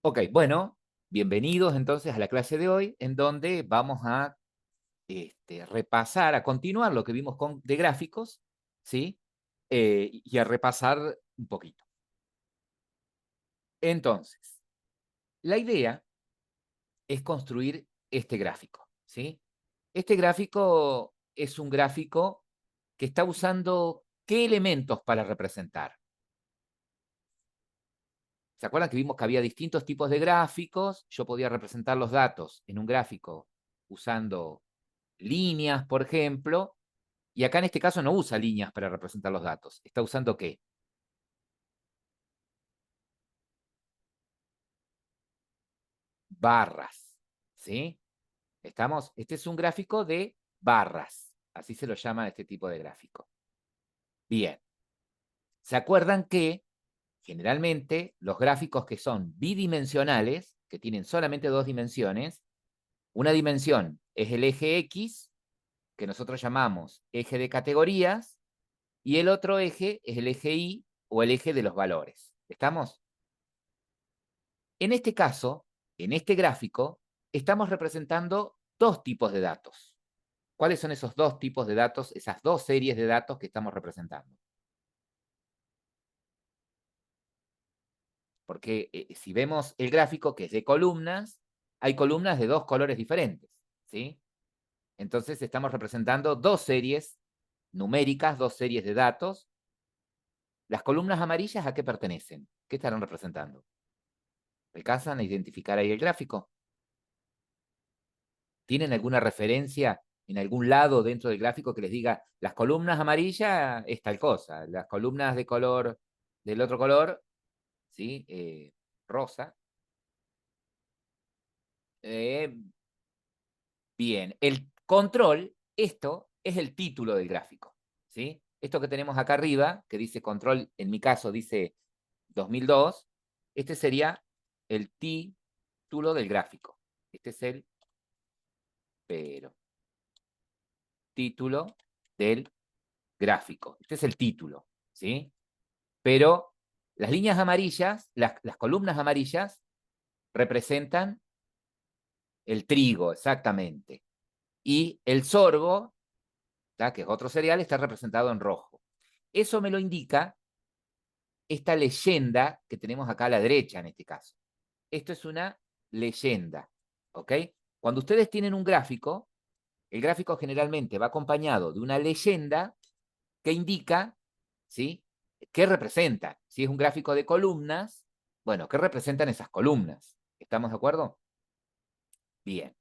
Ok, bueno, bienvenidos entonces a la clase de hoy, en donde vamos a repasar, a continuar lo que vimos de gráficos, ¿sí? Y a repasar un poquito. Entonces, la idea es construir este gráfico, ¿sí? Este gráfico es un gráfico que está usando ¿qué elementos para representar? ¿Se acuerdan que vimos que había distintos tipos de gráficos? Yo podía representar los datos en un gráfico usando líneas, por ejemplo, y acá en este caso no usa líneas para representar los datos. ¿Está usando qué? Barras, ¿sí? Estamos, este es un gráfico de barras, así se lo llama este tipo de gráfico. Bien, ¿se acuerdan que generalmente los gráficos que son bidimensionales, que tienen solamente dos dimensiones, una dimensión es el eje X, que nosotros llamamos eje de categorías, y el otro eje es el eje Y o el eje de los valores. ¿Estamos? En este caso, en este gráfico, estamos representando dos tipos de datos. ¿Cuáles son esos dos tipos de datos, esas dos series de datos que estamos representando? Porque si vemos el gráfico que es de columnas, hay columnas de dos colores diferentes, ¿sí? Entonces estamos representando dos series numéricas, dos series de datos. ¿Las columnas amarillas a qué pertenecen? ¿Qué estarán representando? ¿Alcanzan a identificar ahí el gráfico? ¿Tienen alguna referencia en algún lado dentro del gráfico que les diga las columnas amarillas es tal cosa, las columnas de color del otro color, ¿sí? Rosa. Eh, bien, el control, esto es el título del gráfico, ¿sí? Esto que tenemos acá arriba, que dice control, en mi caso dice 2002, este sería el título del gráfico. Este es el pero título del gráfico. Este es el título, ¿sí? Pero las líneas amarillas, las columnas amarillas, representan el trigo, exactamente. Y el sorgo, ¿tá? Que es otro cereal, está representado en rojo. Eso me lo indica esta leyenda que tenemos acá a la derecha en este caso. Esto es una leyenda, ¿ok? Cuando ustedes tienen un gráfico, el gráfico generalmente va acompañado de una leyenda que indica, ¿sí? ¿Qué representa? Si es un gráfico de columnas, bueno, ¿qué representan esas columnas? ¿Estamos de acuerdo? Bien.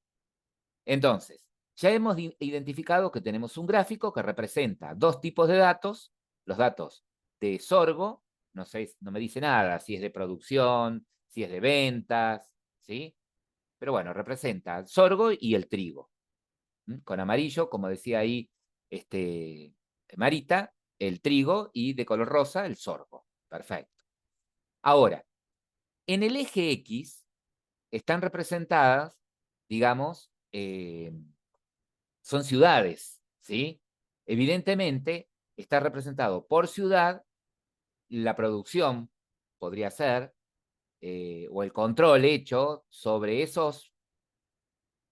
Entonces, ya hemos identificado que tenemos un gráfico que representa dos tipos de datos, los datos de sorgo, no sé, no me dice nada si es de producción, si es de ventas, ¿sí? Pero bueno, representa el sorgo y el trigo. Con amarillo, como decía ahí Marita, el trigo y de color rosa el sorgo. Perfecto. Ahora, en el eje X están representadas, digamos, son ciudades, ¿sí? Evidentemente está representado por ciudad la producción, podría ser, o el control hecho sobre esos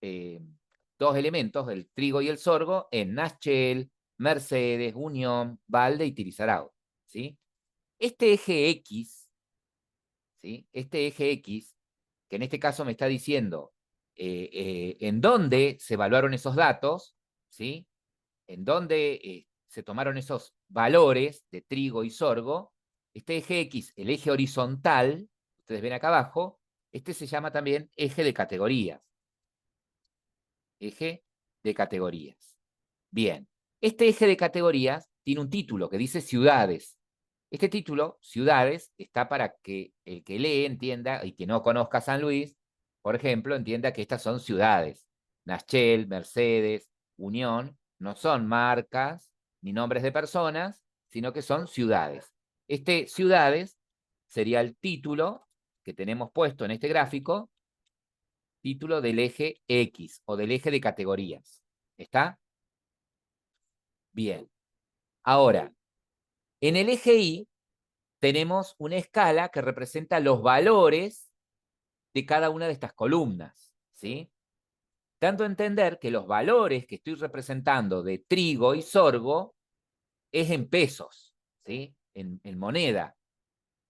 eh, dos elementos, el trigo y el sorgo, en Nachel, Mercedes, Unión, Valde y Tirizarao, ¿sí? Este eje X, ¿sí? Este eje X, que en este caso me está diciendo en dónde se evaluaron esos datos, ¿sí? En dónde se tomaron esos valores de trigo y sorgo, este eje X, el eje horizontal, ustedes ven acá abajo, este se llama también eje de categorías. Eje de categorías. Bien, este eje de categorías tiene un título que dice ciudades. Este título, ciudades, está para que el que lee entienda y que no conozca San Luis, por ejemplo, entienda que estas son ciudades. Nachel, Mercedes, Unión, no son marcas ni nombres de personas, sino que son ciudades. Este ciudades sería el título que tenemos puesto en este gráfico, título del eje X o del eje de categorías. ¿Está? Bien. Ahora, en el eje Y tenemos una escala que representa los valores de cada una de estas columnas, ¿sí? Dando a entender que los valores que estoy representando de trigo y sorgo es en pesos, ¿sí? En moneda,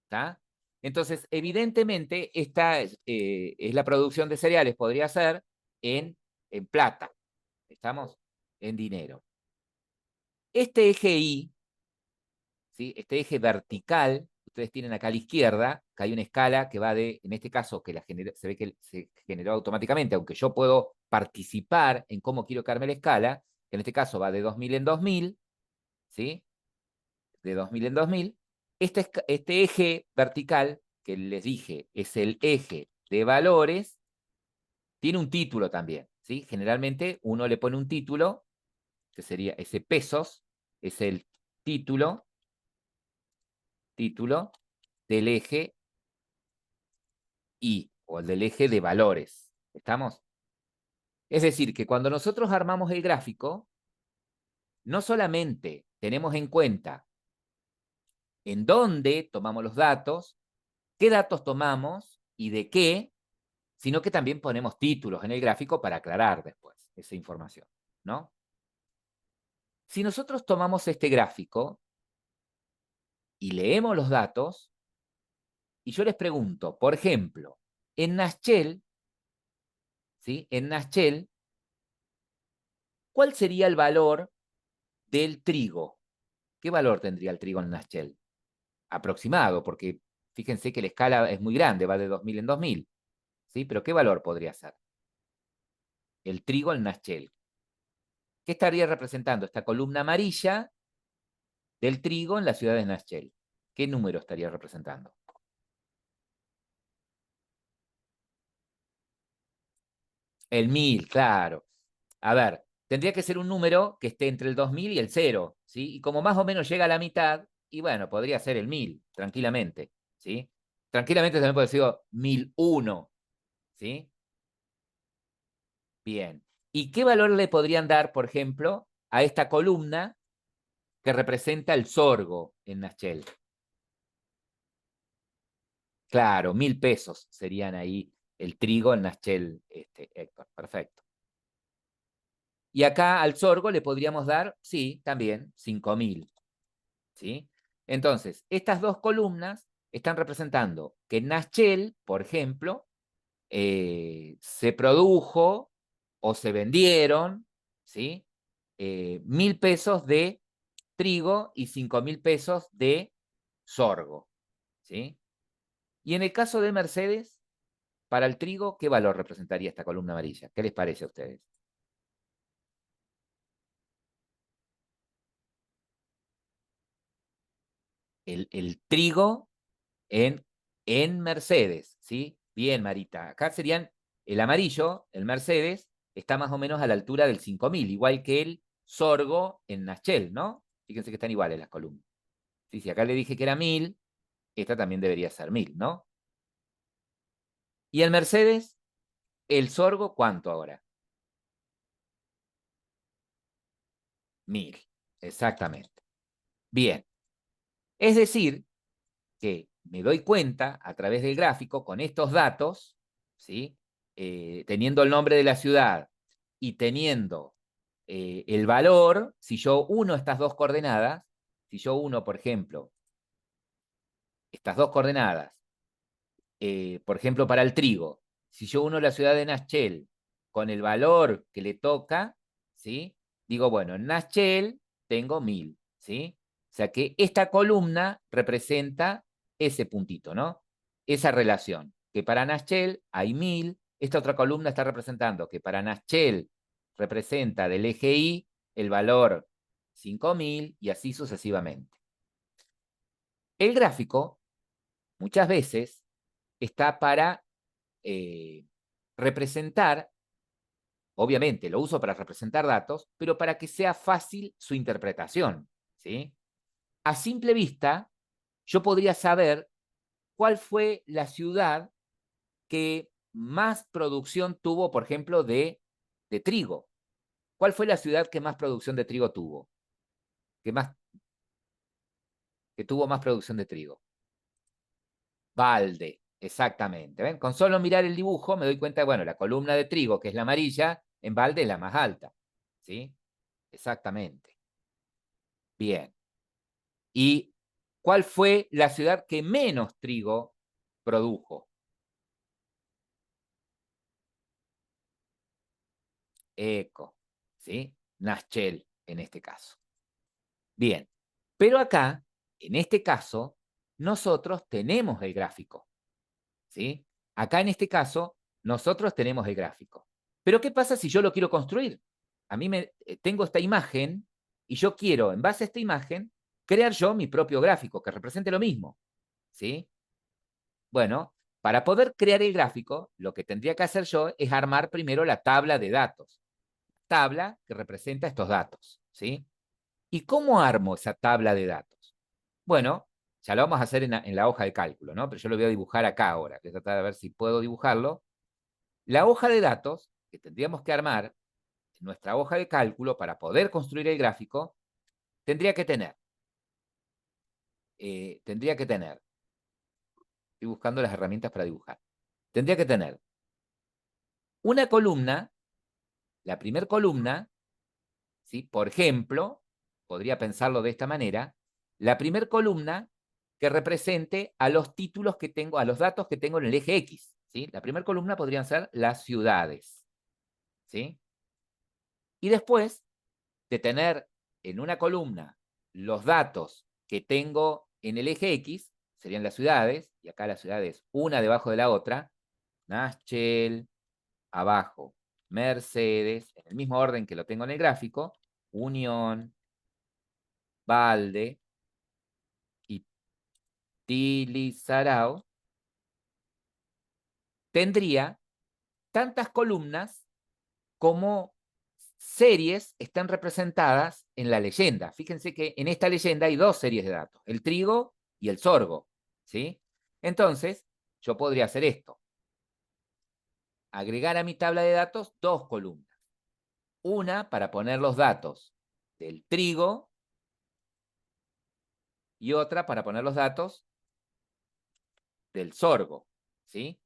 ¿está? Entonces, evidentemente, esta es la producción de cereales, podría ser en plata, ¿estamos? En dinero. Este eje Y, ¿sí? Este eje vertical, ustedes tienen acá a la izquierda, que hay una escala que va de, en este caso, que se ve que se generó automáticamente, aunque yo puedo participar en cómo quiero que arme la escala, que en este caso va de 2000 en 2000, ¿sí? De 2000 en 2000. Este eje vertical, que les dije, es el eje de valores, tiene un título también, ¿sí? Generalmente uno le pone un título, que sería ese pesos, es el título del eje Y, o el del eje de valores. ¿Estamos? Es decir, que cuando nosotros armamos el gráfico, no solamente tenemos en cuenta en dónde tomamos los datos, qué datos tomamos y de qué, sino que también ponemos títulos en el gráfico para aclarar después esa información, ¿no? Si nosotros tomamos este gráfico y leemos los datos, y yo les pregunto, por ejemplo, en Naschel, ¿sí? En Naschel, ¿cuál sería el valor del trigo? ¿Qué valor tendría el trigo en Naschel? Aproximado, porque fíjense que la escala es muy grande, va de 2000 en 2000, ¿sí? Pero ¿qué valor podría ser? El trigo en Naschel. ¿Qué estaría representando esta columna amarilla del trigo en la ciudad de Naschel? ¿Qué número estaría representando? El 1000, claro. A ver, tendría que ser un número que esté entre el 2000 y el 0, ¿sí? Y como más o menos llega a la mitad, y bueno, podría ser el 1000, tranquilamente, ¿sí? Tranquilamente también puede ser 1001, ¿sí? Bien. ¿Y qué valor le podrían dar, por ejemplo, a esta columna que representa el sorgo en Naschel? Claro, 1000 pesos serían ahí el trigo en Naschel, Héctor. Perfecto. Y acá al sorgo le podríamos dar, sí, también 5000, ¿sí? Entonces, estas dos columnas están representando que en Naschel, por ejemplo, se produjo o se vendieron, ¿sí? 1000 pesos de trigo y 5000 pesos de sorgo, ¿sí? Y en el caso de Mercedes, para el trigo, ¿qué valor representaría esta columna amarilla? ¿Qué les parece a ustedes? El trigo en Mercedes, ¿sí? Bien, Marita. Acá serían el amarillo, el Mercedes, está más o menos a la altura del 5000, igual que el sorgo en Naschel, ¿no? Fíjense que están iguales las columnas. Sí, si acá le dije que era 1000, esta también debería ser 1000, ¿no? Y el Mercedes, el sorgo, ¿cuánto ahora? 1000, exactamente. Bien. Es decir, que me doy cuenta a través del gráfico con estos datos, ¿sí? Teniendo el nombre de la ciudad y teniendo el valor, si yo uno estas dos coordenadas, si yo uno, por ejemplo, estas dos coordenadas, por ejemplo, para el trigo, si yo uno la ciudad de Naschel con el valor que le toca, ¿sí? Digo, bueno, en Naschel tengo 1000, ¿sí? O sea que esta columna representa ese puntito, ¿no? Esa relación, que para Naschel hay 1000, esta otra columna está representando que para Naschel representa del eje Y el valor 5000 y así sucesivamente. El gráfico, muchas veces, está para representar, obviamente lo uso para representar datos, pero para que sea fácil su interpretación, ¿sí? A simple vista, yo podría saber cuál fue la ciudad que más producción tuvo, por ejemplo, de trigo. ¿Cuál fue la ciudad que más producción de trigo tuvo? Que tuvo más producción de trigo. Balde. Exactamente. ¿Ven? Con solo mirar el dibujo me doy cuenta, bueno, la columna de trigo, que es la amarilla, en balde es la más alta. ¿Sí? Exactamente. Bien. ¿Y cuál fue la ciudad que menos trigo produjo? Eco. ¿Sí? Naschel, en este caso. Bien. Pero acá, en este caso, nosotros tenemos el gráfico. ¿Sí? Acá en este caso, nosotros tenemos el gráfico. Pero ¿qué pasa si yo lo quiero construir? A mí tengo esta imagen y yo quiero, en base a esta imagen, crear yo mi propio gráfico que represente lo mismo. ¿Sí? Bueno, para poder crear el gráfico, lo que tendría que hacer yo es armar primero la tabla de datos. Tabla que representa estos datos. ¿Sí? ¿Y cómo armo esa tabla de datos? Bueno, ya lo vamos a hacer en la hoja de cálculo, ¿no? Pero yo lo voy a dibujar acá ahora. Voy a tratar de ver si puedo dibujarlo. La hoja de datos que tendríamos que armar en nuestra hoja de cálculo para poder construir el gráfico, tendría que tener, estoy buscando las herramientas para dibujar, tendría que tener una columna, la primera columna, ¿sí? Por ejemplo, podría pensarlo de esta manera, la primera columna que represente a los títulos que tengo, a los datos que tengo en el eje X, ¿sí? La primera columna podrían ser las ciudades, ¿sí? Y después de tener en una columna los datos que tengo en el eje X, serían las ciudades, y acá las ciudades una debajo de la otra, Nashville, abajo, Mercedes, en el mismo orden que lo tengo en el gráfico, Unión, Balde y Tilizarao, tendría tantas columnas como series están representadas en la leyenda. Fíjense que en esta leyenda hay dos series de datos, el trigo y el sorgo, ¿sí? Entonces, yo podría hacer esto, agregar a mi tabla de datos dos columnas, una para poner los datos del trigo y otra para poner los datos del sorgo, ¿sí?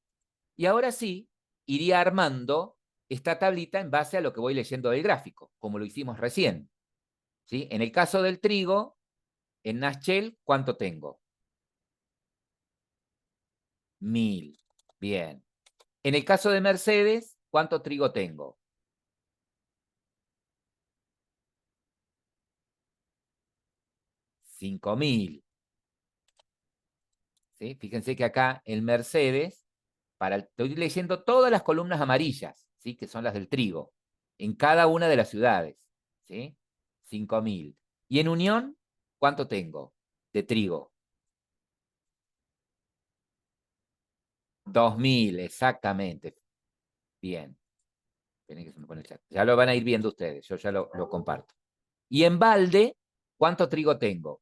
Y ahora sí, iría armando esta tablita en base a lo que voy leyendo del gráfico, como lo hicimos recién, ¿sí? En el caso del trigo, en Nashville, ¿cuánto tengo? 1000. Bien. En el caso de Mercedes, ¿cuánto trigo tengo? 5000. ¿Sí? Fíjense que acá en Mercedes, estoy leyendo todas las columnas amarillas, ¿sí? Que son las del trigo, en cada una de las ciudades. ¿Sí? 5000. Y en Unión, ¿cuánto tengo de trigo? 2000, exactamente. Bien. Esperen que se me pone el chat. Ya lo van a ir viendo ustedes, yo ya lo comparto. Y en balde, ¿cuánto trigo tengo?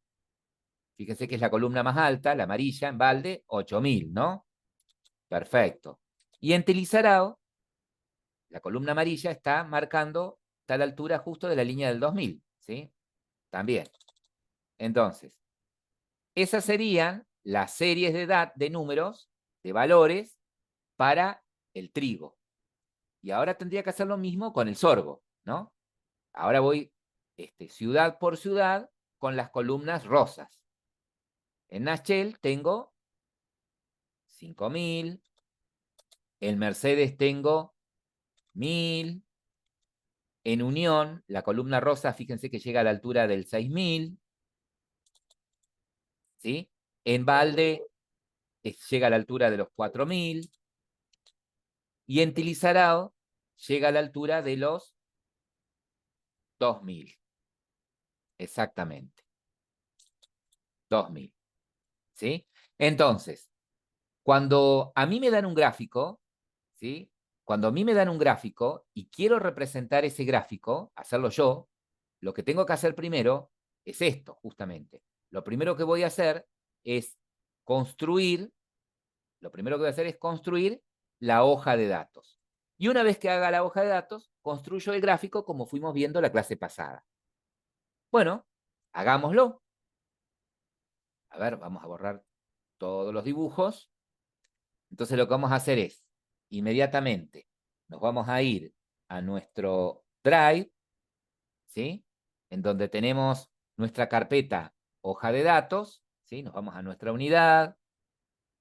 Fíjense que es la columna más alta, la amarilla, en balde, 8000, ¿no? Perfecto. Y en Tilizarao, la columna amarilla está marcando, está a la altura justo de la línea del 2000, ¿sí? También. Entonces, esas serían las series de números, de valores, para el trigo. Y ahora tendría que hacer lo mismo con el sorgo, ¿no? Ahora voy ciudad por ciudad con las columnas rosas. En Nashville tengo 5000, en Mercedes tengo 1000, en Unión, la columna rosa, fíjense que llega a la altura del 6000, ¿sí? En Balde llega a la altura de los 4000, y en Tilizarao llega a la altura de los 2000. Exactamente, 2000, ¿sí? Entonces, cuando a mí me dan un gráfico, ¿sí? Cuando a mí me dan un gráfico y quiero representar ese gráfico, hacerlo yo, lo que tengo que hacer primero es esto, justamente. Lo primero que voy a hacer es construir, lo primero que voy a hacer es construir la hoja de datos. Y una vez que haga la hoja de datos, construyo el gráfico como fuimos viendo la clase pasada. Bueno, hagámoslo. A ver, vamos a borrar todos los dibujos. Entonces lo que vamos a hacer es, inmediatamente, nos vamos a ir a nuestro Drive, ¿sí? En donde tenemos nuestra carpeta hoja de datos, ¿sí? Nos vamos a nuestra unidad,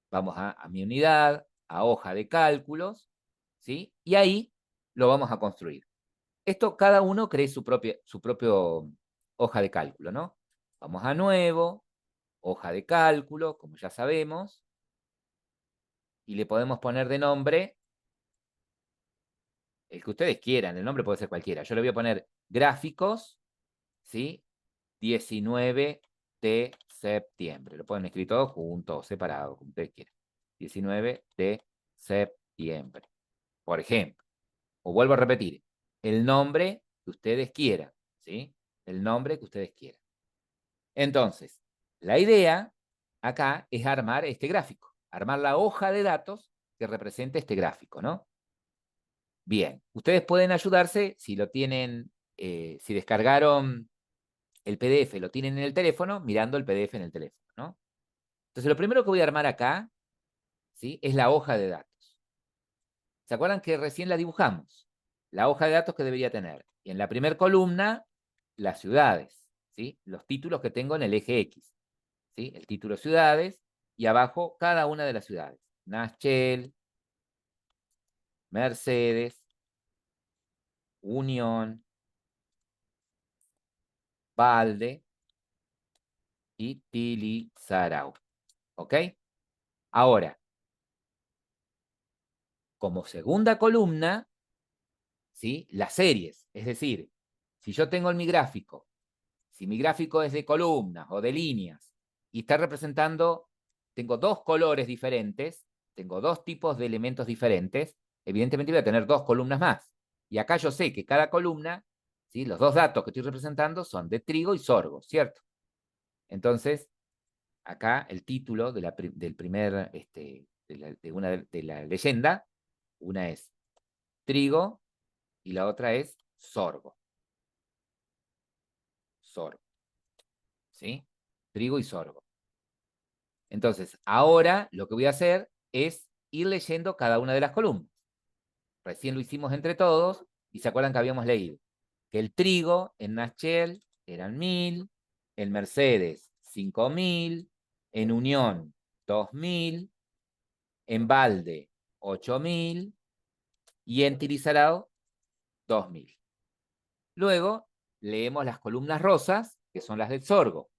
vamos a mi unidad, a hoja de cálculos, ¿sí? Y ahí lo vamos a construir. Esto cada uno cree su propio hoja de cálculo, ¿no? Vamos a nuevo, hoja de cálculo, como ya sabemos, y le podemos poner de nombre el que ustedes quieran, el nombre puede ser cualquiera. Yo le voy a poner gráficos, ¿sí? 19 de septiembre. Lo pueden escribir todos juntos, separados, como ustedes quieran. 19 de septiembre, por ejemplo. O vuelvo a repetir, el nombre que ustedes quieran, ¿sí? El nombre que ustedes quieran. Entonces, la idea acá es armar este gráfico, armar la hoja de datos que represente este gráfico, ¿no? Bien, ustedes pueden ayudarse si lo tienen, si descargaron el PDF, lo tienen en el teléfono, mirando el PDF en el teléfono, ¿no? Entonces, lo primero que voy a armar acá, ¿sí? Es la hoja de datos. ¿Se acuerdan que recién la dibujamos? La hoja de datos que debería tener. Y en la primera columna, las ciudades, ¿sí? Los títulos que tengo en el eje X, ¿sí? El título ciudades, y abajo cada una de las ciudades. Nashville, Mercedes, Unión, Balde y Tilizarau. ¿Ok? Ahora, como segunda columna, ¿sí? Las series. Es decir, si yo tengo en mi gráfico, si mi gráfico es de columnas o de líneas y está representando, tengo dos colores diferentes, tengo dos tipos de elementos diferentes, evidentemente voy a tener dos columnas más. Y acá yo sé que cada columna, ¿sí? Los dos datos que estoy representando son de trigo y sorgo, ¿cierto? Entonces, acá el título del primer, de la leyenda, una es trigo y la otra es sorgo. Sorgo, ¿sí? Trigo y sorgo. Entonces, ahora lo que voy a hacer es ir leyendo cada una de las columnas. Recién lo hicimos entre todos y se acuerdan que habíamos leído que el trigo en Nashville eran 1000, en Mercedes 5000, en Unión 2000, en Balde 8000 y en Tilizarao 2000. Luego leemos las columnas rosas, que son las del sorgo.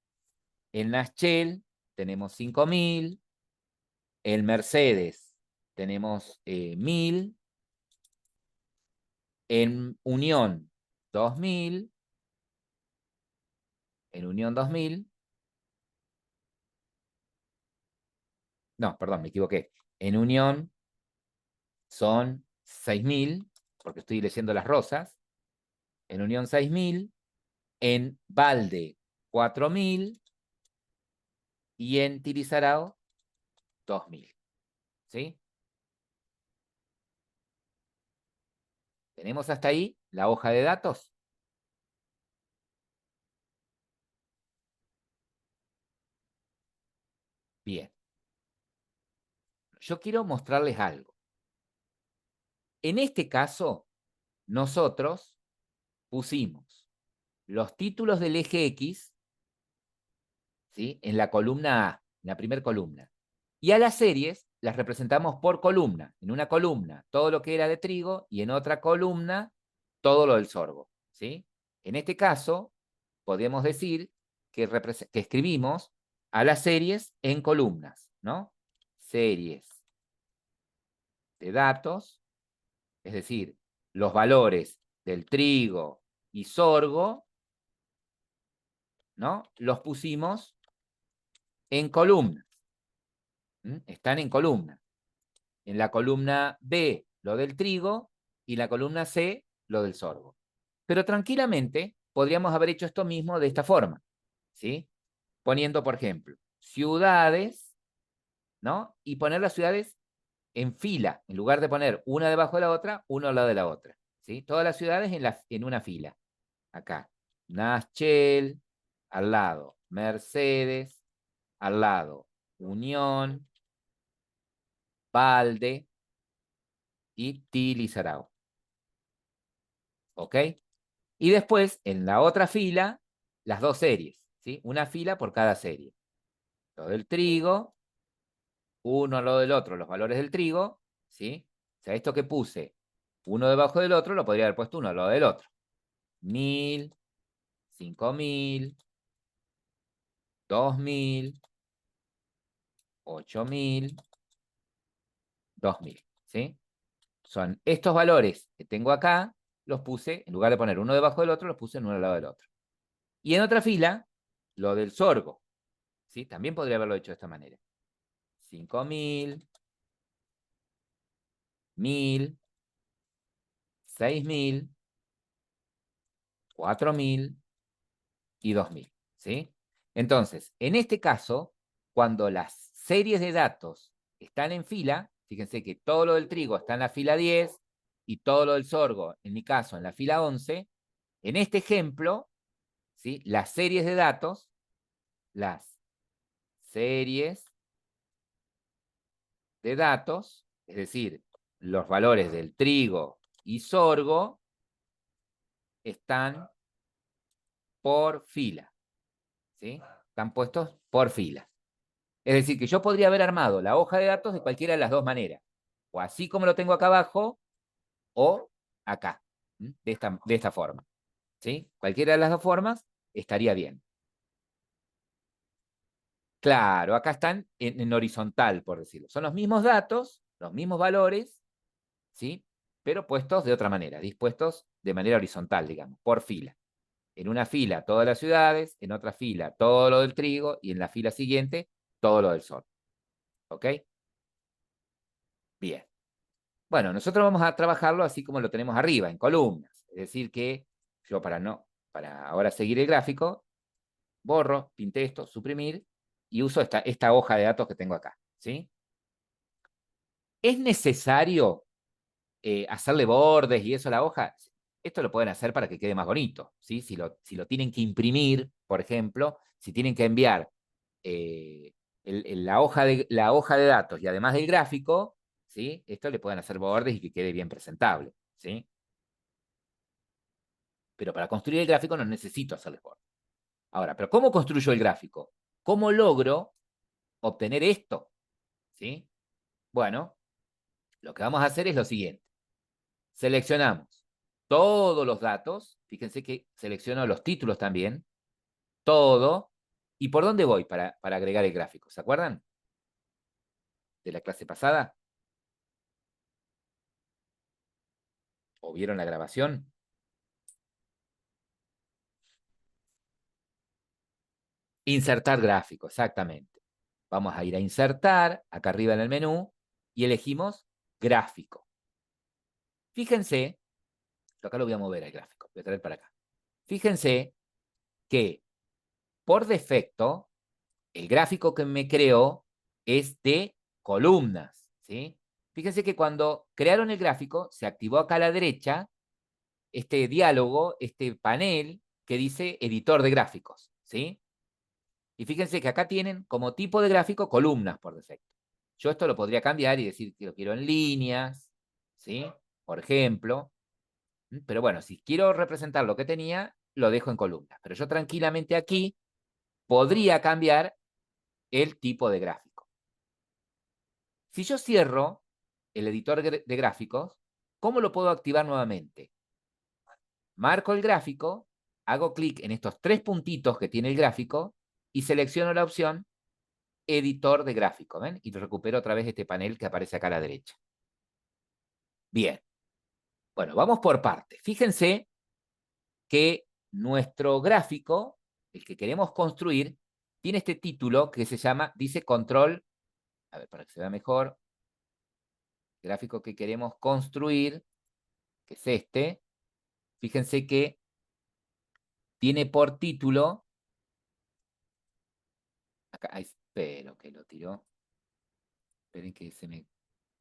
En Nashville tenemos 5000, en Mercedes tenemos 1000, en Unión 2000, en Unión 2000, no, perdón, me equivoqué. En Unión son 6000, porque estoy leyendo las rosas. En Unión 6000, en Balde 4000 y en Tilizarao 2000. ¿Sí? ¿Tenemos hasta ahí la hoja de datos? Bien. Yo quiero mostrarles algo. En este caso, nosotros pusimos los títulos del eje X, ¿sí? En la columna A, en la primera columna. Y a las series las representamos por columna. En una columna todo lo que era de trigo y en otra columna todo lo del sorgo, ¿sí? En este caso, podemos decir que escribimos a las series en columnas, ¿no? Series de datos, es decir, los valores del trigo y sorgo, ¿no? Los pusimos en columnas. Están en columnas. En la columna B, lo del trigo, y la columna C, lo del sorgo. Pero tranquilamente podríamos haber hecho esto mismo de esta forma, ¿sí? Poniendo, por ejemplo, ciudades, ¿no? Y poner las ciudades en fila, en lugar de poner una debajo de la otra, una al lado de la otra, ¿sí? Todas las ciudades en una fila. Acá, Nashville, al lado, Mercedes, al lado, Unión, Balde y Tilizarao. ¿Ok? Y después, en la otra fila, las dos series, ¿sí? Una fila por cada serie. Lo del trigo, uno al lado del otro, los valores del trigo, ¿sí? O sea, esto que puse, uno debajo del otro, lo podría haber puesto uno al lado del otro. 1000, 5000, 2000, 8000, 2000, ¿sí? Son estos valores que tengo acá, los puse, en lugar de poner uno debajo del otro, los puse en uno al lado del otro. Y en otra fila, lo del sorgo, ¿sí? También podría haberlo hecho de esta manera. 5000, 1000, 6000, 4000 y 2000, ¿sí? Entonces, en este caso, cuando las series de datos están en fila, fíjense que todo lo del trigo está en la fila 10 y todo lo del sorgo, en mi caso, en la fila 11, en este ejemplo, ¿sí? Las series de datos, es decir, los valores del trigo y sorgo, están por fila, ¿sí? Están puestos por fila. Es decir, que yo podría haber armado la hoja de datos de cualquiera de las dos maneras. O así como lo tengo acá abajo, o acá, de esta forma. ¿Sí? Cualquiera de las dos formas estaría bien. Claro, acá están en horizontal, por decirlo. Son los mismos datos, los mismos valores, ¿sí? Pero puestos de otra manera, dispuestos de manera horizontal, digamos, por fila. En una fila todas las ciudades, en otra fila todo lo del trigo y en la fila siguiente todo lo del sol. ¿Ok? Bien. Bueno, nosotros vamos a trabajarlo así como lo tenemos arriba, en columnas. Es decir que yo para ahora seguir el gráfico, borro, pinté esto, suprimir, y uso esta hoja de datos que tengo acá, ¿sí? ¿Es necesario hacerle bordes y eso a la hoja? Esto lo pueden hacer para que quede más bonito, ¿sí? Si lo tienen que imprimir, por ejemplo, si tienen que enviar eh, la hoja de datos y además del gráfico, ¿sí? Esto le pueden hacer bordes y que quede bien presentable, ¿sí? Pero para construir el gráfico no necesito hacerles bordes. Ahora, ¿pero cómo construyo el gráfico? ¿Cómo logro obtener esto? ¿Sí? Bueno, lo que vamos a hacer es lo siguiente. Seleccionamos todos los datos. Fíjense que selecciono los títulos también. Todo. ¿Y por dónde voy para agregar el gráfico? ¿Se acuerdan de la clase pasada? ¿O vieron la grabación? Insertar gráfico, exactamente. Vamos a ir a insertar, acá arriba en el menú, y elegimos gráfico. Fíjense, acá lo voy a mover al gráfico, voy a traer para acá. Fíjense que por defecto, el gráfico que me creó es de columnas, ¿sí? Fíjense que cuando crearon el gráfico, se activó acá a la derecha este diálogo, este panel que dice editor de gráficos, ¿sí? Y fíjense que acá tienen como tipo de gráfico columnas por defecto. Yo esto lo podría cambiar y decir que lo quiero en líneas, ¿sí? Por ejemplo. Pero bueno, si quiero representar lo que tenía, lo dejo en columnas. Pero yo tranquilamente aquí podría cambiar el tipo de gráfico. Si yo cierro el editor de gráficos, ¿cómo lo puedo activar nuevamente? Marco el gráfico, hago clic en estos tres puntitos que tiene el gráfico y selecciono la opción editor de gráfico, ¿ven? Y recupero otra vez este panel que aparece acá a la derecha. Bien. Bueno, vamos por partes. Fíjense que nuestro gráfico, el que queremos construir, tiene este título que se llama, dice control, a ver, para que se vea mejor, el gráfico que queremos construir, que es este, fíjense que tiene por título, acá, espero que lo tiró, esperen que se me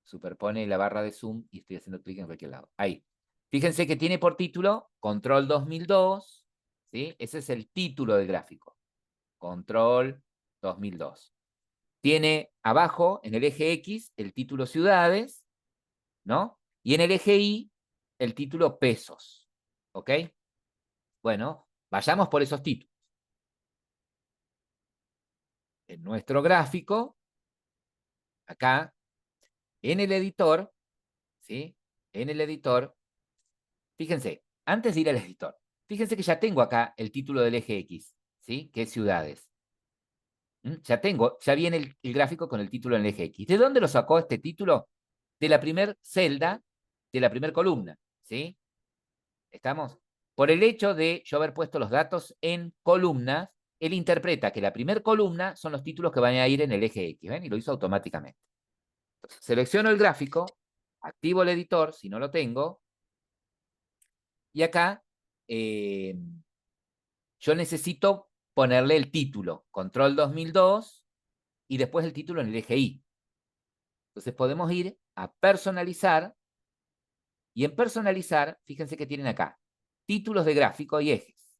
superpone la barra de zoom y estoy haciendo clic en cualquier lado. Ahí. Fíjense que tiene por título Control 2002, ¿sí? Ese es el título del gráfico. Control 2002. tiene abajo, en el eje X, el título ciudades, ¿no? Y en el eje Y, el título pesos, ¿ok? Bueno, vayamos por esos títulos. En nuestro gráfico, acá, en el editor, ¿sí? En el editor, fíjense, antes de ir al editor, fíjense que ya tengo acá el título del eje X, ¿sí? Que es ciudades. Ya viene el gráfico con el título en el eje X. ¿De dónde lo sacó este título? De la primer celda, de la primera columna, ¿sí? ¿Estamos? Por el hecho de yo haber puesto los datos en columnas, él interpreta que la primera columna son los títulos que van a ir en el eje X, ¿ven? Y lo hizo automáticamente. Entonces, selecciono el gráfico, activo el editor, si no lo tengo, y acá yo necesito ponerle el título, control 2002, y después el título en el eje Y. Entonces podemos ir a personalizar, y en personalizar, fíjense que tienen acá, títulos de gráfico y ejes.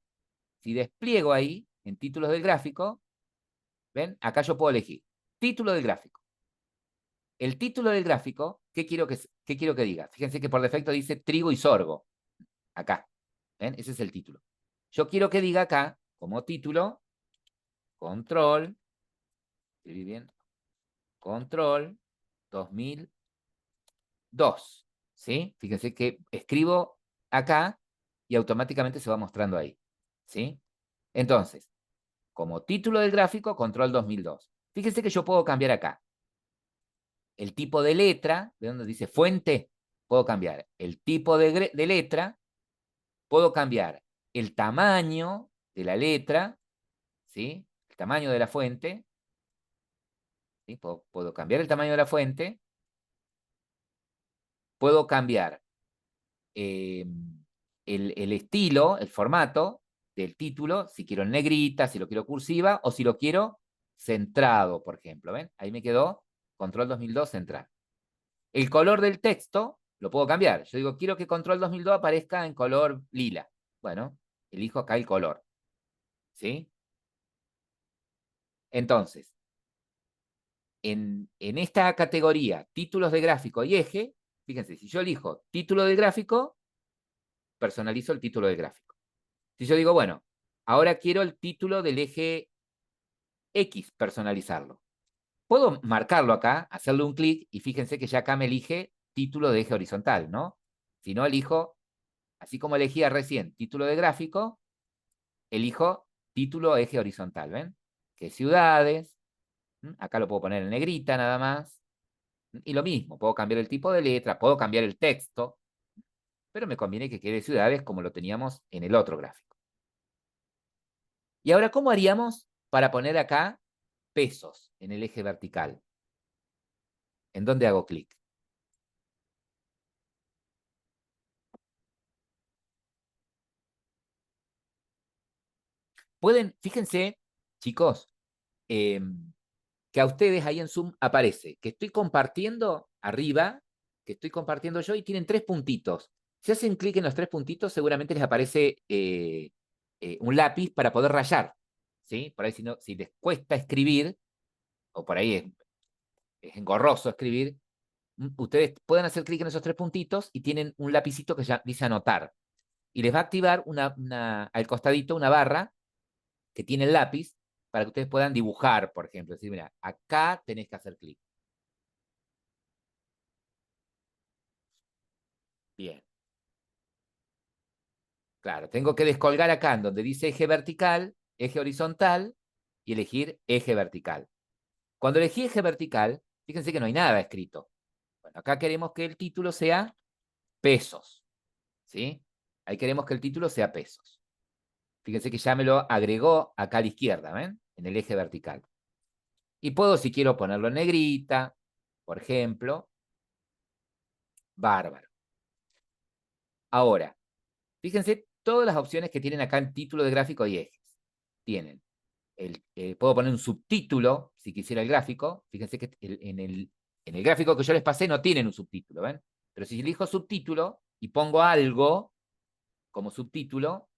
Si despliego ahí, en títulos del gráfico, ¿ven? Acá yo puedo elegir título del gráfico. El título del gráfico, ¿qué quiero que diga? Fíjense que por defecto dice trigo y sorgo. Acá, ¿ven? Ese es el título. Yo quiero que diga acá, como título, control, escribí bien, control 2002, ¿sí? Fíjense que escribo acá y automáticamente se va mostrando ahí, ¿sí? Entonces, como título del gráfico, control 2002. Fíjense que yo puedo cambiar acá el tipo de letra, de donde dice fuente, puedo cambiar el tipo de letra, puedo cambiar el tamaño de la letra, ¿sí? El tamaño de la fuente, ¿sí? Puedo cambiar el tamaño de la fuente, puedo cambiar el estilo, el formato del título, si quiero en negrita, si lo quiero cursiva, o si lo quiero centrado, por ejemplo, ¿ven? Ahí me quedó control 2002 central. El color del texto lo puedo cambiar. Yo digo, quiero que control 2002 aparezca en color lila. Bueno, elijo acá el color, ¿sí? Entonces, en esta categoría, títulos de gráfico y eje, fíjense, si yo elijo título del gráfico, personalizo el título del gráfico. Si yo digo, bueno, ahora quiero el título del eje X, personalizarlo. Puedo marcarlo acá, hacerle un clic y fíjense que ya acá me elige título de eje horizontal, ¿no? Si no, elijo, así como elegía recién título de gráfico, elijo título eje horizontal, ¿ven? Que ciudades, acá lo puedo poner en negrita nada más, y lo mismo, puedo cambiar el tipo de letra, puedo cambiar el texto, pero me conviene que quede ciudades como lo teníamos en el otro gráfico. Y ahora, ¿cómo haríamos para poner acá pesos en el eje vertical? ¿En dónde hago clic? Pueden, fíjense, chicos, que a ustedes ahí en Zoom aparece que estoy compartiendo arriba, que estoy compartiendo yo y tienen 3 puntitos. Si hacen clic en los 3 puntitos, seguramente les aparece un lápiz para poder rayar, ¿sí? Por ahí si les cuesta escribir, o por ahí es engorroso escribir, ustedes pueden hacer clic en esos 3 puntitos y tienen un lapicito que ya dice anotar. Y les va a activar al costadito una barra que tiene el lápiz para que ustedes puedan dibujar, por ejemplo. Decir, mira, acá tenés que hacer clic. Bien. Claro, tengo que descolgar acá en donde dice eje vertical, eje horizontal y elegir eje vertical. Cuando elegí eje vertical, fíjense que no hay nada escrito. Bueno, acá queremos que el título sea pesos, ¿sí? Ahí queremos que el título sea pesos. Fíjense que ya me lo agregó acá a la izquierda, ¿ven? En el eje vertical. Y puedo, si quiero, ponerlo en negrita, por ejemplo. Bárbaro. Ahora, fíjense todas las opciones que tienen acá en título de gráfico y ejes. Tienen puedo poner un subtítulo, si quisiera el gráfico. Fíjense que en el gráfico que yo les pasé no tienen un subtítulo, ¿ven? Pero si elijo subtítulo y pongo algo como subtítulo,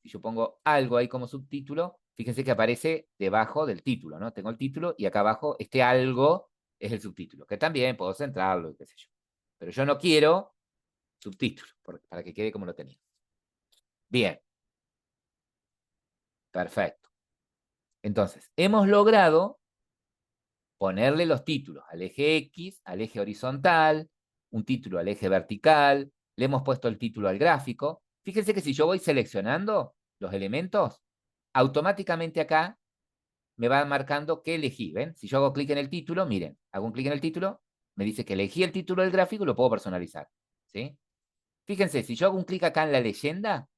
si yo pongo algo ahí como subtítulo, fíjense que aparece debajo del título, ¿no? Tengo el título y acá abajo este algo es el subtítulo, que también puedo centrarlo, qué sé yo. Pero yo no quiero subtítulo, para que quede como lo tenía. Bien. Perfecto. Entonces, hemos logrado ponerle los títulos al eje X, al eje horizontal, un título al eje vertical, le hemos puesto el título al gráfico. Fíjense que si yo voy seleccionando los elementos, automáticamente acá me va marcando qué elegí, ¿ven? Si yo hago clic en el título, miren, hago un clic en el título, me dice que elegí el título del gráfico y lo puedo personalizar, ¿sí? Fíjense, si yo hago un clic acá en la leyenda,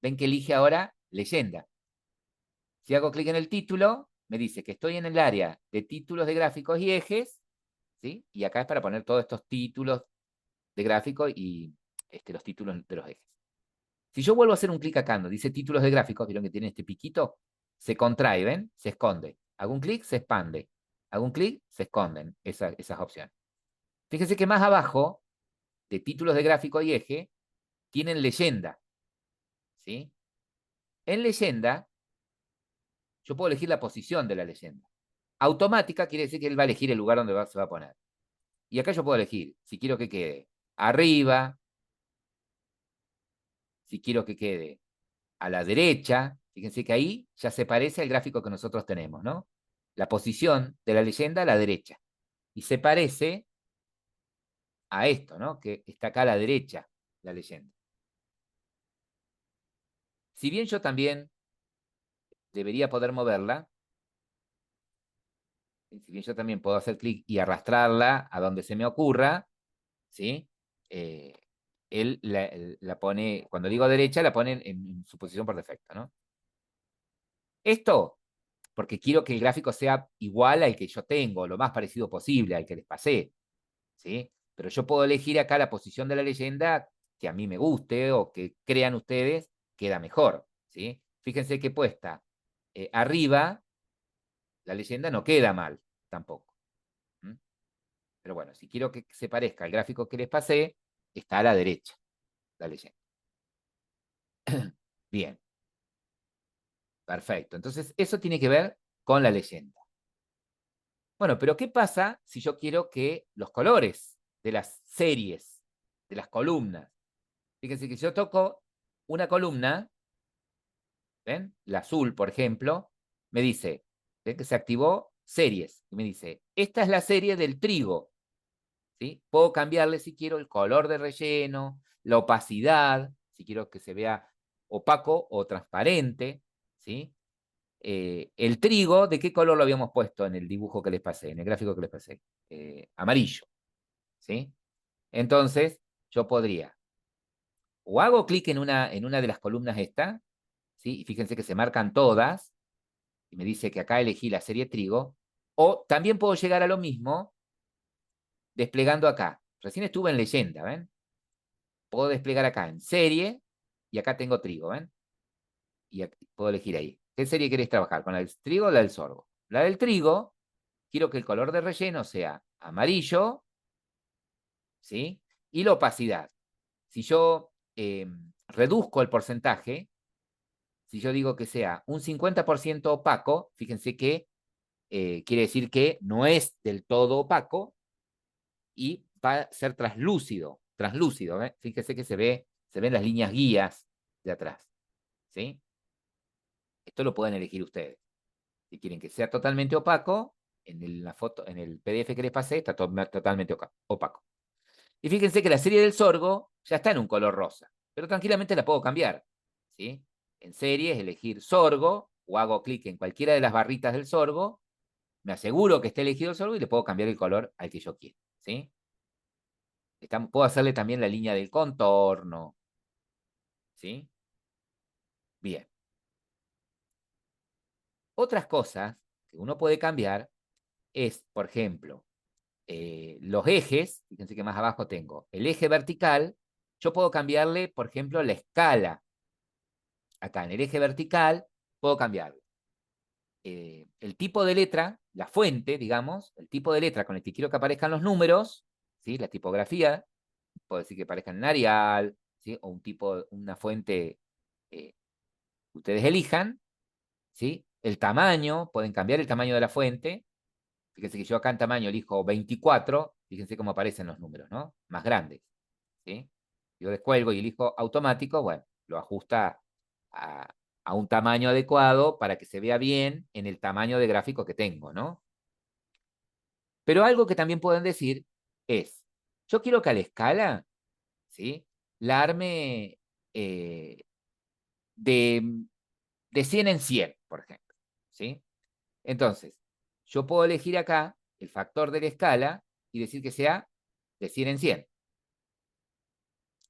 ven que elige ahora leyenda. Si hago clic en el título, me dice que estoy en el área de títulos de gráficos y ejes, ¿sí? Y acá es para poner todos estos títulos de gráfico y los títulos de los ejes. Si yo vuelvo a hacer un clic acá, donde dice títulos de gráficos, vieron que tiene este piquito, se contrae, ¿ven? Se esconde. Hago un clic, se expande. Hago un clic, se esconden esas opciones. Fíjense que más abajo, de títulos de gráfico y eje, tienen leyenda, ¿sí? En leyenda, yo puedo elegir la posición de la leyenda. Automática quiere decir que él va a elegir el lugar donde se va a poner. Y acá yo puedo elegir si quiero que quede arriba, si quiero que quede a la derecha. Fíjense que ahí ya se parece al gráfico que nosotros tenemos, ¿no? La posición de la leyenda a la derecha. Y se parece a esto, ¿no? Que está acá a la derecha, la leyenda. Si bien yo también debería poder moverla, si bien yo también puedo hacer clic y arrastrarla a donde se me ocurra, ¿sí? Eh, él la pone, cuando digo derecha, la pone en su posición por defecto, ¿no? Esto, porque quiero que el gráfico sea igual al que yo tengo, lo más parecido posible al que les pasé, ¿sí? Pero yo puedo elegir acá la posición de la leyenda que a mí me guste o que crean ustedes queda mejor, ¿sí? Fíjense que puesta arriba, la leyenda no queda mal tampoco. ¿Mm? Pero bueno, si quiero que se parezca al gráfico que les pasé, está a la derecha, la leyenda. Bien, perfecto. Entonces, eso tiene que ver con la leyenda. Bueno, pero ¿qué pasa si yo quiero que los colores de las series, de las columnas? Fíjense que si yo toco una columna, ¿ven? La azul, por ejemplo, me dice, ¿ven que se activó series? Y me dice, esta es la serie del trigo, ¿sí? Puedo cambiarle si quiero el color de relleno, la opacidad, si quiero que se vea opaco o transparente, ¿sí? El trigo, ¿de qué color lo habíamos puesto en el dibujo que les pasé, en el gráfico que les pasé? Amarillo, ¿sí? Entonces, yo podría, o hago clic en una de las columnas esta, ¿sí? Y fíjense que se marcan todas, y me dice que acá elegí la serie trigo, o también puedo llegar a lo mismo desplegando acá. Recién estuve en leyenda, ¿ven? Puedo desplegar acá en serie, y acá tengo trigo, ¿ven? Y aquí puedo elegir ahí. ¿Qué serie querés trabajar? ¿Con la del trigo o la del sorgo? La del trigo, quiero que el color de relleno sea amarillo, ¿sí? Y la opacidad. Si yo reduzco el porcentaje, si yo digo que sea un 50% opaco, fíjense que quiere decir que no es del todo opaco y va a ser translúcido, ¿eh? Fíjense que se ven las líneas guías de atrás, ¿sí? Esto lo pueden elegir ustedes. Si quieren que sea totalmente opaco, la foto, en el PDF que les pasé, está totalmente opaco. Y fíjense que la serie del sorgo ya está en un color rosa, pero tranquilamente la puedo cambiar, ¿sí? En serie es elegir sorgo, o hago clic en cualquiera de las barritas del sorgo, me aseguro que esté elegido el sorgo y le puedo cambiar el color al que yo quiero, ¿sí? Puedo hacerle también la línea del contorno, ¿sí? Bien. Otras cosas que uno puede cambiar es, por ejemplo, los ejes, fíjense que más abajo tengo el eje vertical, yo puedo cambiarle, por ejemplo, la escala. Acá en el eje vertical puedo cambiarle el tipo de letra, la fuente, digamos, el tipo de letra con el que quiero que aparezcan los números, ¿sí? La tipografía, puedo decir que aparezcan en Arial, ¿sí? O una fuente que ustedes elijan, ¿sí? El tamaño, pueden cambiar el tamaño de la fuente. Fíjense que yo acá en tamaño elijo 24, fíjense cómo aparecen los números, ¿no? Más grandes, ¿sí? Yo descuelgo y elijo automático, bueno, lo ajusta a, a un tamaño adecuado para que se vea bien en el tamaño de gráfico que tengo, ¿no? Pero algo que también pueden decir es, yo quiero que a la escala, ¿sí? La arme eh, de, de 100 en 100, por ejemplo, ¿sí? Entonces, yo puedo elegir acá el factor de la escala y decir que sea de 100 en 100.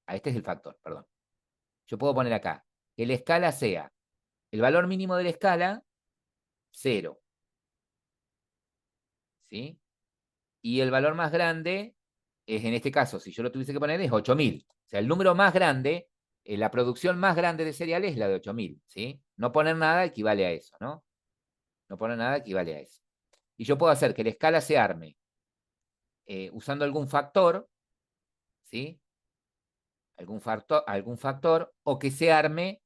Este es el factor, perdón. Yo puedo poner acá que la escala sea el valor mínimo de la escala, 0, ¿sí? Y el valor más grande es, en este caso, si yo lo tuviese que poner, es 8000. O sea, el número más grande, la producción más grande de cereales es la de 8000, ¿sí? No poner nada equivale a eso, ¿no? No poner nada equivale a eso. Y yo puedo hacer que la escala se arme usando algún factor, ¿sí? Algún factor, o que se arme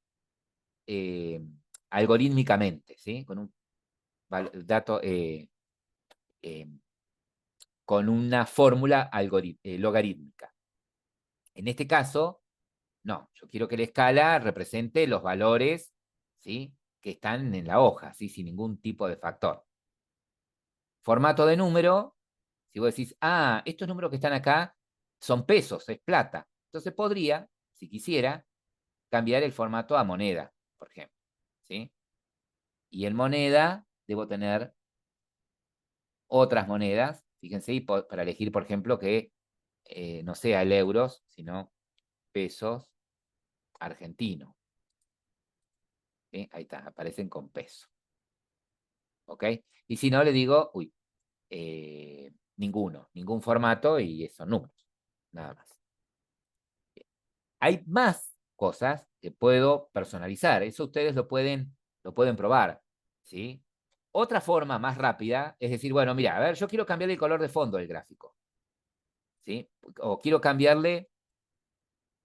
eh, algorítmicamente, ¿sí? Con un dato, eh, con una fórmula logarítmica. En este caso, no, yo quiero que la escala represente los valores, ¿sí? Que están en la hoja, ¿sí? Sin ningún tipo de factor. Formato de número, si vos decís, ah, estos números que están acá son pesos, es plata. Entonces podría, si quisiera, cambiar el formato a moneda, por ejemplo, ¿sí? Y en moneda debo tener otras monedas, fíjense, y para elegir, por ejemplo, que no sea el euros, sino pesos argentinos. ¿Sí? Ahí está, aparecen con peso. ¿Ok? Y si no, le digo, uy, ningún formato y esos números, nada más. Hay más cosas que puedo personalizar, eso ustedes lo pueden probar, ¿sí? Otra forma más rápida es decir, bueno, mira, a ver, yo quiero cambiar el color de fondo del gráfico, ¿sí? O quiero cambiarle,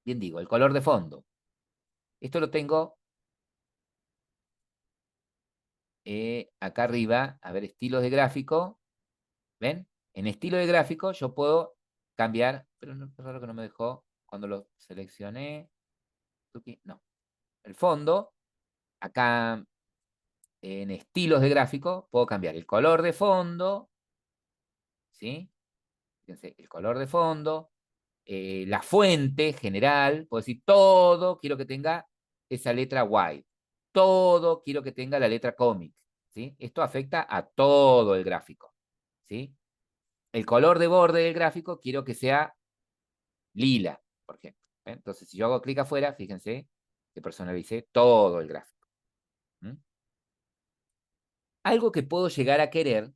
bien digo, el color de fondo. Esto lo tengo acá arriba, a ver, estilos de gráfico, ¿ven? En estilo de gráfico yo puedo cambiar, pero no, es raro que no me dejó cuando lo seleccioné. No, el fondo, acá en estilos de gráfico, puedo cambiar el color de fondo, ¿sí? Fíjense, el color de fondo, la fuente general, puedo decir todo, quiero que tenga esa letra white, todo quiero que tenga la letra comic, ¿sí? Esto afecta a todo el gráfico, ¿sí? El color de borde del gráfico quiero que sea lila, por ejemplo. Entonces, si yo hago clic afuera, fíjense que personalicé todo el gráfico. ¿Mm? Algo que puedo llegar a querer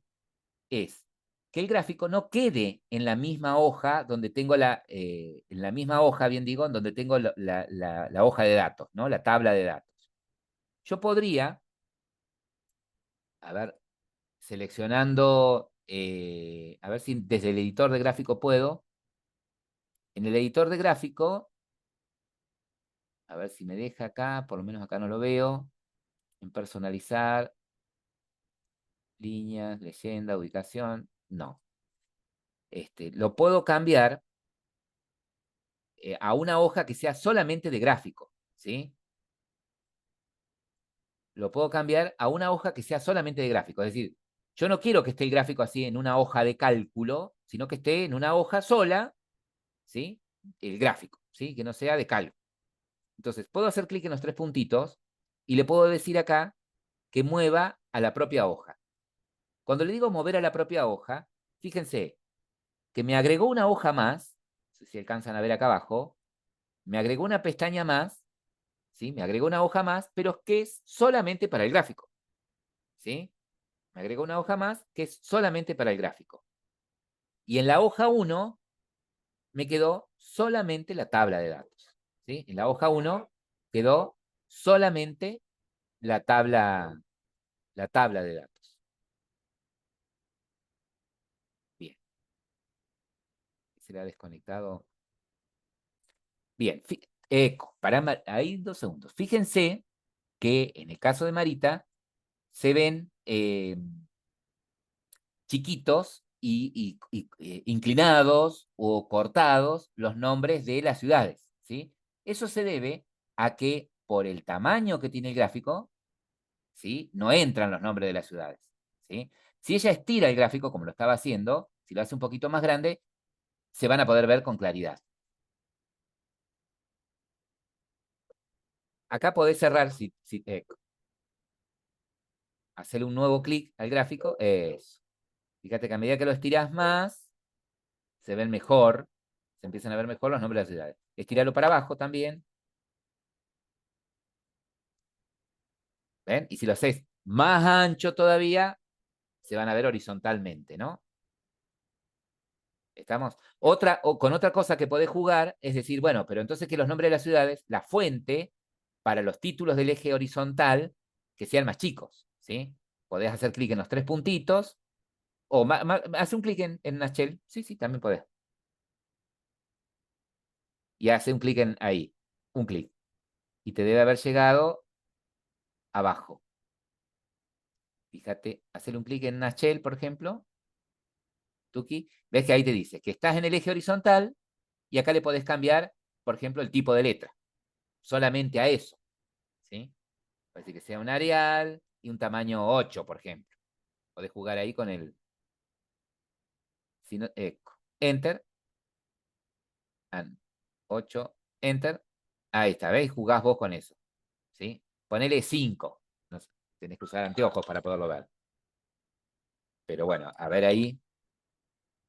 es que el gráfico no quede en la misma hoja donde tengo en la misma hoja, bien digo, en donde tengo la hoja de datos, ¿no? La tabla de datos. Yo podría, a ver, seleccionando, a ver si desde el editor de gráfico puedo. En el editor de gráfico, a ver si me deja acá, por lo menos acá no lo veo. En personalizar, líneas, leyenda, ubicación, no. Lo puedo cambiar a una hoja que sea solamente de gráfico, ¿sí? Lo puedo cambiar a una hoja que sea solamente de gráfico. Es decir, yo no quiero que esté el gráfico así en una hoja de cálculo, sino que esté en una hoja sola, ¿sí? El gráfico, ¿sí? Que no sea de cálculo. Entonces, puedo hacer clic en los tres puntitos y le puedo decir acá que mueva a la propia hoja. Cuando le digo mover a la propia hoja, fíjense que me agregó una hoja más, no sé si alcanzan a ver acá abajo, me agregó una pestaña más, ¿sí? Me agregó una hoja más, pero que es solamente para el gráfico, ¿sí? Me agregó una hoja más que es solamente para el gráfico. Y en la hoja 1 me quedó solamente la tabla de datos, ¿sí? En la hoja 1 quedó solamente la tabla de datos. Bien, se le ha desconectado. Bien, ahí 2 segundos. Fíjense que en el caso de Marita, se ven chiquitos inclinados o cortados los nombres de las ciudades, ¿sí? Eso se debe a que por el tamaño que tiene el gráfico, ¿sí? No entran los nombres de las ciudades, ¿sí? Si ella estira el gráfico, como lo estaba haciendo, si lo hace un poquito más grande, se van a poder ver con claridad. Acá podés cerrar, hacerle un nuevo clic al gráfico. Fíjate que a medida que lo estiras más, se ven mejor, se empiezan a ver mejor los nombres de las ciudades. Estirarlo para abajo también. ¿Ven? Y si lo haces más ancho todavía, se van a ver horizontalmente, ¿no? ¿Estamos? Con otra cosa que podés jugar es decir, bueno, pero entonces que los nombres de las ciudades, la fuente para los títulos del eje horizontal, que sean más chicos, ¿sí? Podés hacer clic en los tres puntitos, o hace un clic en Nachel, sí, sí, también podés. Y hace un clic en ahí, un clic. Y te debe haber llegado abajo. Fíjate, hacer un clic en Nachel, por ejemplo, Tuki, ves que ahí te dice que estás en el eje horizontal y acá le podés cambiar, por ejemplo, el tipo de letra. Solamente a eso, ¿sí? Puede ser que sea un Arial y un tamaño 8, por ejemplo. Podés jugar ahí con el Enter, 8, Enter. Ahí está, ¿ves? Jugás vos con eso, ¿sí? Ponele 5. No sé, tenés que usar anteojos para poderlo ver. Pero bueno, a ver ahí.